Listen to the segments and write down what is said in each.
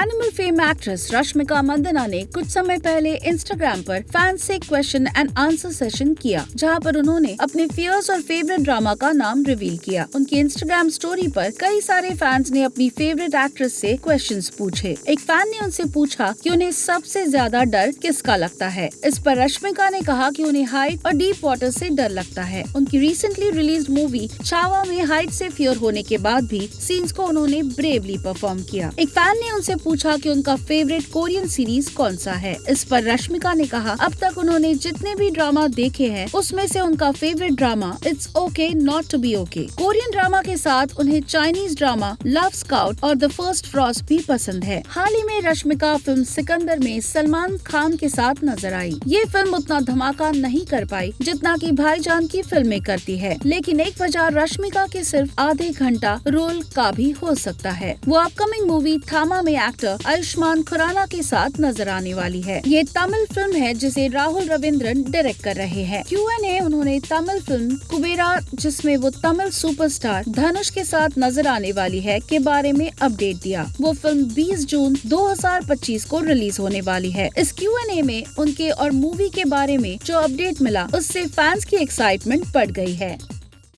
Animal fame actress Rashmika Mandanna ने कुछ समय पहले इंस्टाग्राम पर फैंस से क्वेश्चन एंड आंसर सेशन किया, जहां पर उन्होंने अपने फियर्स और फेवरेट ड्रामा का नाम रिवील किया। उनकी इंस्टाग्राम स्टोरी पर कई सारे फैंस ने अपनी फेवरेट एक्ट्रेस से क्वेश्चंस पूछे। एक फैन ने उनसे पूछा कि उन्हें सबसे ज्यादा डर किसका लगता है। इस पर रश्मिका ने कहा कि उन्हें हाइट और डीप वाटर से डर लगता है। उनकी रिसेंटली रिलीज मूवी छावा में हाइट से फियर होने के बाद भी सीन्स को उन्होंने ब्रेवली परफॉर्म किया। एक फैन ने उनसे पूछा कि उनका फेवरेट कोरियन सीरीज कौन सा है। इस पर रश्मिका ने कहा अब तक उन्होंने जितने भी ड्रामा देखे हैं उसमें से उनका favourite drama it's okay not to be okay. Korean drama के साथ उन्हें चाइनीज ड्रामा लव स्काउट और द फर्स्ट फ्रॉस्ट भी पसंद है। हाल ही में रश्मिका फिल्म सिकंदर में सलमान खान के साथ नजर आई। ये फिल्म उतना धमाका नहीं कर पाई जितना कि भाईजान की फिल्में करती है, लेकिन एक वजह रश्मिका के सिर्फ आधे घंटा रोल का भी हो सकता है। वो अपकमिंग मूवी थामा में एक्टर आयुष्मान खुराना के साथ नजर आने वाली है। ये तमिल फिल्म है जिसे राहुल रविंद्रन डायरेक्ट कर रहे हैं। Q&A उन्होंने तमिल फिल्म कुबेरा, जिसमें वो तमिल सुपरस्टार धनुष के साथ नजर आने वाली है, के बारे में अपडेट दिया। वो फिल्म 20 जून 2025 को रिलीज होने वाली है। इस Q&A में उनके और मूवी के बारे में जो अपडेट मिला उससे फैंस की एक्साइटमेंट बढ़ गई है।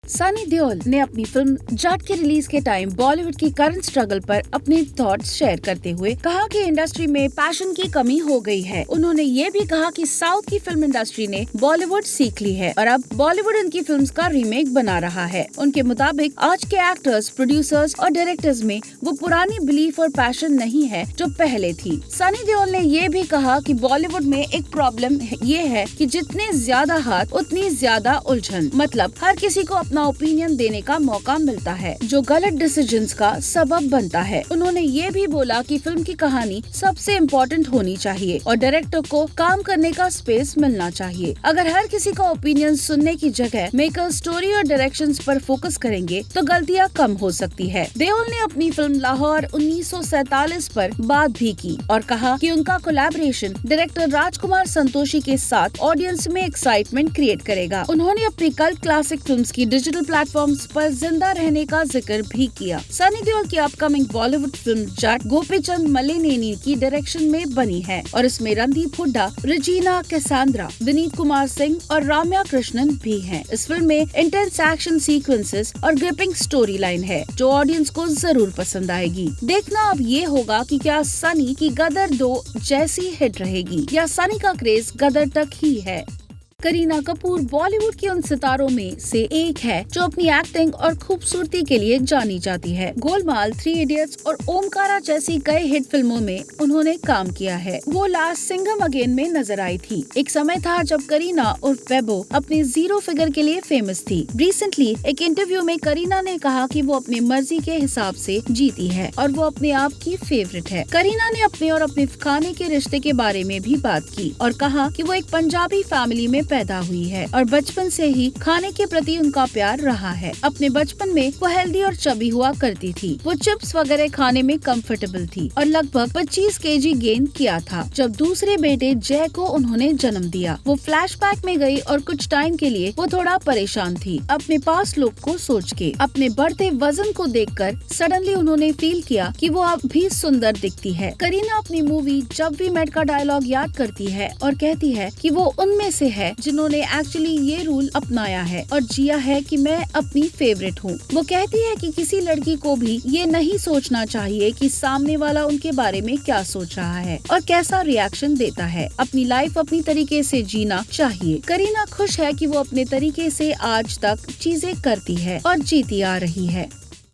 सनी देओल ने अपनी फिल्म जट के रिलीज के टाइम बॉलीवुड की करंट स्ट्रगल पर अपने थॉट्स शेयर करते हुए कहा कि इंडस्ट्री में पैशन की कमी हो गई है। उन्होंने ये भी कहा कि साउथ की फिल्म इंडस्ट्री ने बॉलीवुड सीख ली है और अब बॉलीवुड उनकी फिल्म्स का रीमेक बना रहा है। उनके मुताबिक आज के एक्टर्स, प्रोड्यूसर्स और डायरेक्टर्स में वो पुरानी बिलीफ और पैशन नहीं है जो पहले थी। सनी देओल ने ये भी कहा कि बॉलीवुड में एक प्रॉब्लम ये है कि जितने ज्यादा हाथ उतनी ज्यादा उलझन, मतलब हर किसी को अपना ओपिनियन देने का मौका मिलता है जो गलत डिसीजंस का सबब बनता है। उन्होंने ये भी बोला कि फिल्म की कहानी सबसे इम्पोर्टेंट होनी चाहिए और डायरेक्टर को काम करने का स्पेस मिलना चाहिए। अगर हर किसी का ओपिनियन सुनने की जगह मेकर स्टोरी और डायरेक्शंस पर फोकस करेंगे तो गलतियाँ कम हो सकती है। देओल ने अपनी फिल्म लाहौर 1947 पर बात भी की और कहा कि उनका कोलैबोरेशन डायरेक्टर राजकुमार संतोषी के साथ ऑडियंस में एक्साइटमेंट क्रिएट करेगा। उन्होंने अपनी कल्ट क्लासिक फिल्म्स की डिजिटल प्लेटफॉर्म्स पर जिंदा रहने का जिक्र भी किया। सनी देओल की अपकमिंग बॉलीवुड फिल्म जट गोपीचंद मलिनेनी की डायरेक्शन में बनी है और इसमें रणदीप हुड्डा, रेजिना कैसांड्रा, विनीत कुमार सिंह और राम्या कृष्णन भी हैं। इस फिल्म में इंटेंस एक्शन सीक्वेंसेस और ग्रिपिंग स्टोरी लाइन है जो ऑडियंस को जरूर पसंद आएगी। देखना अब ये होगा कि क्या सनी की गदर 2 जैसी हिट रहेगी या सनी का क्रेज गदर तक ही है। करीना कपूर बॉलीवुड के उन सितारों में से एक है जो अपनी एक्टिंग और खूबसूरती के लिए जानी जाती है। गोलमाल, 3 इडियट्स और ओमकारा जैसी कई हिट फिल्मों में उन्होंने काम किया है। वो लास्ट सिंघम अगेन में नजर आई थी। एक समय था जब करीना उर्फ बेबो अपने 0 फिगर के लिए फेमस थी। रिसेंटली एक इंटरव्यू में करीना ने कहा कि वो अपनी मर्जी के हिसाब से जीती है और वो अपने आप की फेवरेट है। करीना ने अपने और अपने खाने के रिश्ते के बारे में भी बात की और कहा कि वो एक पंजाबी फैमिली में पैदा हुई है और बचपन से ही खाने के प्रति उनका प्यार रहा है। अपने बचपन में वो हेल्दी और चबी हुआ करती थी। वो चिप्स वगैरह खाने में कंफर्टेबल थी और लगभग 25 केजी गेन किया था। जब दूसरे बेटे जय को उन्होंने जन्म दिया, वो फ्लैशबैक में गई और कुछ टाइम के लिए वो थोड़ा परेशान थी अपने पास लुक को सोच के। अपने बढ़ते वजन को देखकर सडनली उन्होंने फील किया कि वो अब भी सुंदर दिखती है। करीना अपनी मूवी जब वी मेट का डायलॉग याद करती है और कहती है कि वो उनमें से है जिन्होंने एक्चुअली ये रूल अपनाया है और जिया है कि मैं अपनी फेवरेट हूँ। वो कहती है कि किसी लड़की को भी ये नहीं सोचना चाहिए कि सामने वाला उनके बारे में क्या सोच रहा है और कैसा रिएक्शन देता है। अपनी लाइफ अपनी तरीके से जीना चाहिए। करीना खुश है कि वो अपने तरीके से आज तक चीजें करती है और जीती आ रही है।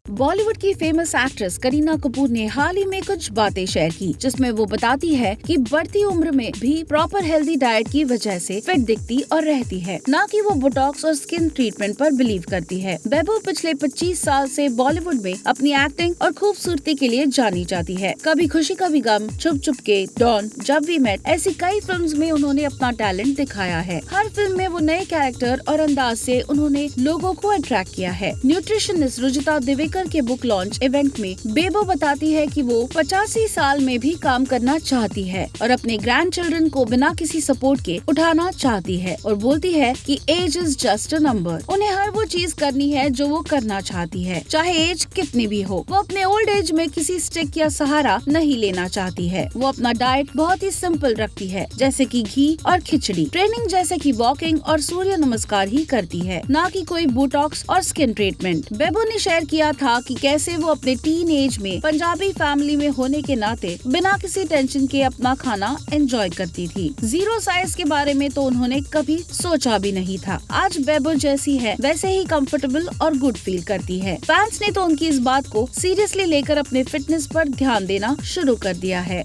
बॉलीवुड की फेमस एक्ट्रेस करीना कपूर ने हाल ही में कुछ बातें शेयर की जिसमें वो बताती है कि बढ़ती उम्र में भी प्रॉपर हेल्दी डाइट की वजह से फिट दिखती और रहती है, ना कि वो बोटॉक्स और स्किन ट्रीटमेंट पर बिलीव करती है। बेबो पिछले 25 साल से बॉलीवुड में अपनी एक्टिंग और खूबसूरती के लिए जानी जाती है। कभी खुशी कभी गम, छुप छुप के, डॉन, जब वी मेट ऐसी कई फिल्म्स में उन्होंने अपना टैलेंट दिखाया है। हर फिल्म में वो नए कैरेक्टर और अंदाज से उन्होंने लोगों को अट्रैक्ट किया है। न्यूट्रिशनिस्ट रुजिता दिवेकर टेंडुलकर के बुक लॉन्च इवेंट में बेबो बताती है कि वो 85 साल में भी काम करना चाहती है और अपने ग्रैंड चिल्ड्रन को बिना किसी सपोर्ट के उठाना चाहती है और बोलती है कि age is just a number. उन्हें हर वो चीज करनी है जो वो करना चाहती है, चाहे एज कितनी भी हो। वो अपने ओल्ड एज में किसी स्टिक या सहारा नहीं लेना चाहती है। वो अपना डाइट बहुत ही सिंपल रखती है, जैसे कि घी और खिचड़ी। ट्रेनिंग जैसे कि वॉकिंग और सूर्य नमस्कार ही करती है, ना कि कोई बोटॉक्स और स्किन ट्रीटमेंट। बेबो ने शेयर किया था कि कैसे वो अपने टीन एज में पंजाबी फैमिली में होने के नाते बिना किसी टेंशन के अपना खाना एंजॉय करती थी। जीरो साइज के बारे में तो उन्होंने कभी सोचा भी नहीं था। आज बेबो जैसी है वैसे ही कंफर्टेबल और गुड फील करती है। फैंस ने तो उनकी इस बात को सीरियसली लेकर अपने फिटनेस पर ध्यान देना शुरू कर दिया है।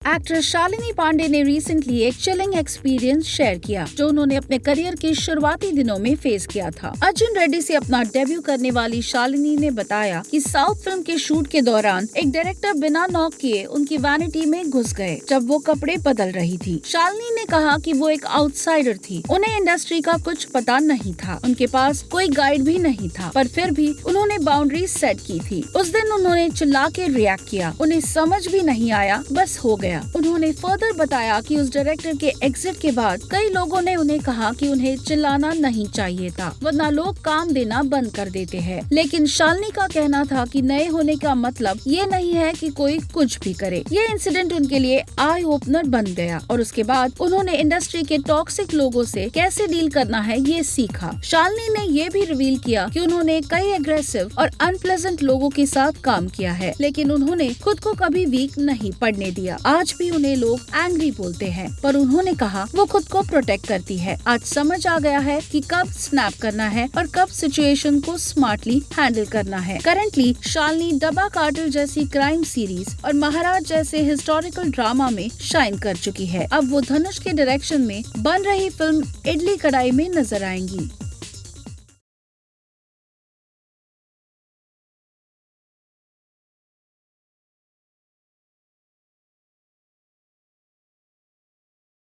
एक्ट्रेस शालिनी पांडे ने रिसेंटली एक चिलिंग एक्सपीरियंस शेयर किया जो उन्होंने अपने करियर के शुरुआती दिनों में फेस किया था। अर्जुन रेड्डी से अपना डेब्यू करने वाली शालिनी ने बताया कि साउथ फिल्म के शूट के दौरान एक डायरेक्टर बिना नॉक किए उनकी वैनिटी में घुस गए जब वो कपड़े बदल रही थी। शालिनी ने कहा कि वो एक आउटसाइडर थी, उन्हें इंडस्ट्री का कुछ पता नहीं था, उनके पास कोई गाइड भी नहीं था, पर फिर भी उन्होंने बाउंड्री सेट की थी। उस दिन उन्होंने चिल्ला के रिएक्ट किया, उन्हें समझ भी नहीं आया, बस हो गया। उन्होंने फर्दर बताया कि उस डायरेक्टर के एग्जिट के बाद कई लोगों ने उन्हें कहा कि उन्हें चिल्लाना नहीं चाहिए था, वरना लोग काम देना बंद कर देते हैं। लेकिन शालिनी का कहना था कि नए होने का मतलब ये नहीं है कि कोई कुछ भी करे। ये इंसिडेंट उनके लिए आई ओपनर बन गया और उसके बाद उन्होंने इंडस्ट्री के टॉक्सिक लोगों से कैसे डील करना है ये सीखा। शालिनी ने ये भी रिवील किया कि उन्होंने कई एग्रेसिव और अनप्लेजेंट लोगों के साथ काम किया है, लेकिन उन्होंने खुद को कभी वीक नहीं पड़ने दिया। आज भी उन्हें लोग एंग्री बोलते हैं, पर उन्होंने कहा वो खुद को प्रोटेक्ट करती है। आज समझ आ गया है कि कब स्नैप करना है और कब सिचुएशन को स्मार्टली हैंडल करना है। करंटली शालिनी डब्बा कार्टेल जैसी क्राइम सीरीज और महाराज जैसे हिस्टोरिकल ड्रामा में शाइन कर चुकी है। अब वो धनुष के डायरेक्शन में बन रही फिल्म इडली कढ़ाई में नजर आएंगी।